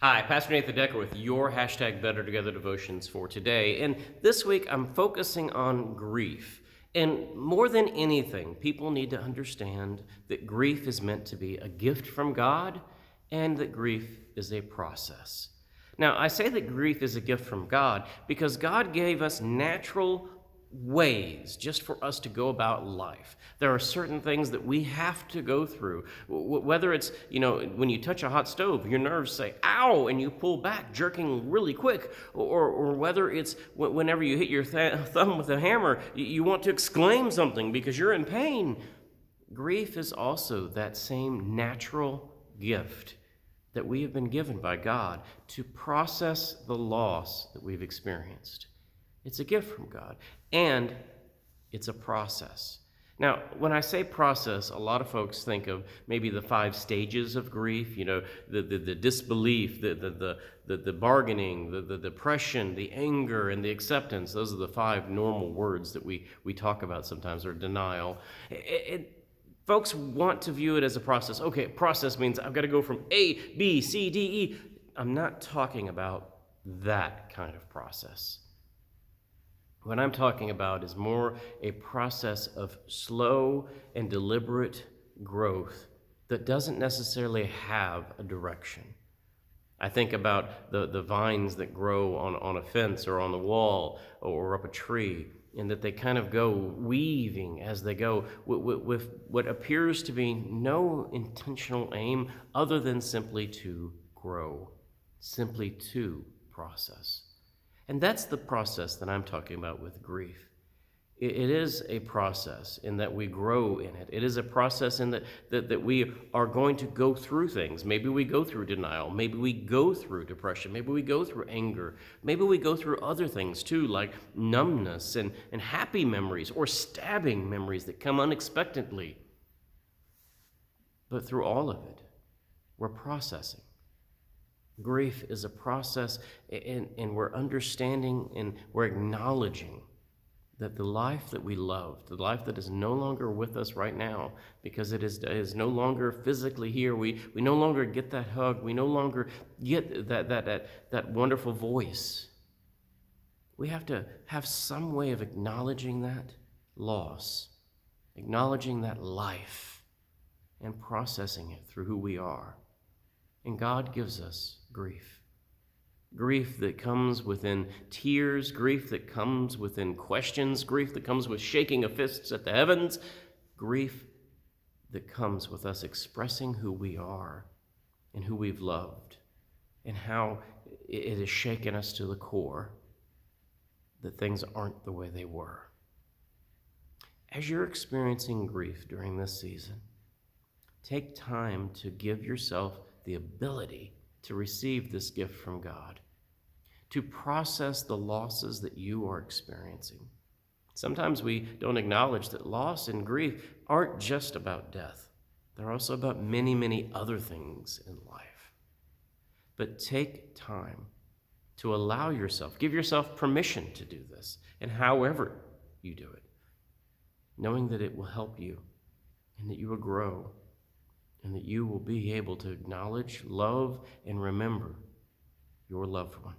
Hi, Pastor Nathan Decker with your hashtag Better Together devotions for today. And this week I'm focusing on grief. And more than anything, people need to understand that grief is meant to be a gift from God and that grief is a process. Now, I say that grief is a gift from God because God gave us natural ways just for us to go about life. There are certain things that we have to go through. Whether it's, when you touch a hot stove, your nerves say, ow, and you pull back, jerking really quick. Or whether it's whenever you hit your thumb with a hammer, you want to exclaim something because you're in pain. Grief is also that same natural gift that we have been given by God to process the loss that we've experienced. It's a gift from God, and it's a process. Now, when I say process, a lot of folks think of maybe the 5 stages of grief, the disbelief, the bargaining, the depression, the anger, and the acceptance. Those are the 5 normal words that we talk about sometimes, or denial. Folks want to view it as a process. Okay, process means I've got to go from A, B, C, D, E. I'm not talking about that kind of process. What I'm talking about is more a process of slow and deliberate growth that doesn't necessarily have a direction. I think about the vines that grow on a fence or on the wall or up a tree, and that they kind of go weaving as they go with what appears to be no intentional aim other than simply to grow, simply to process. And that's the process that I'm talking about with grief. It is a process in that we grow in it. It is a process in that we are going to go through things. Maybe we go through denial. Maybe we go through depression. Maybe we go through anger. Maybe we go through other things too, like numbness and happy memories or stabbing memories that come unexpectedly. But through all of it, we're processing. Grief is a process, and we're understanding and we're acknowledging that the life that we loved, the life that is no longer with us right now, because it is no longer physically here. We no longer get that hug. We no longer get that wonderful voice. We have to have some way of acknowledging that loss, acknowledging that life, and processing it through who we are. And God gives us grief. Grief that comes within tears, grief that comes within questions, grief that comes with shaking of fists at the heavens, grief that comes with us expressing who we are and who we've loved and how it has shaken us to the core that things aren't the way they were. As you're experiencing grief during this season, take time to give yourself the ability to receive this gift from God, to process the losses that you are experiencing. Sometimes we don't acknowledge that loss and grief aren't just about death. They're also about many, many other things in life. But take time to allow yourself, give yourself permission to do this, and however you do it, knowing that it will help you and that you will grow and that you will be able to acknowledge, love, and remember your loved one.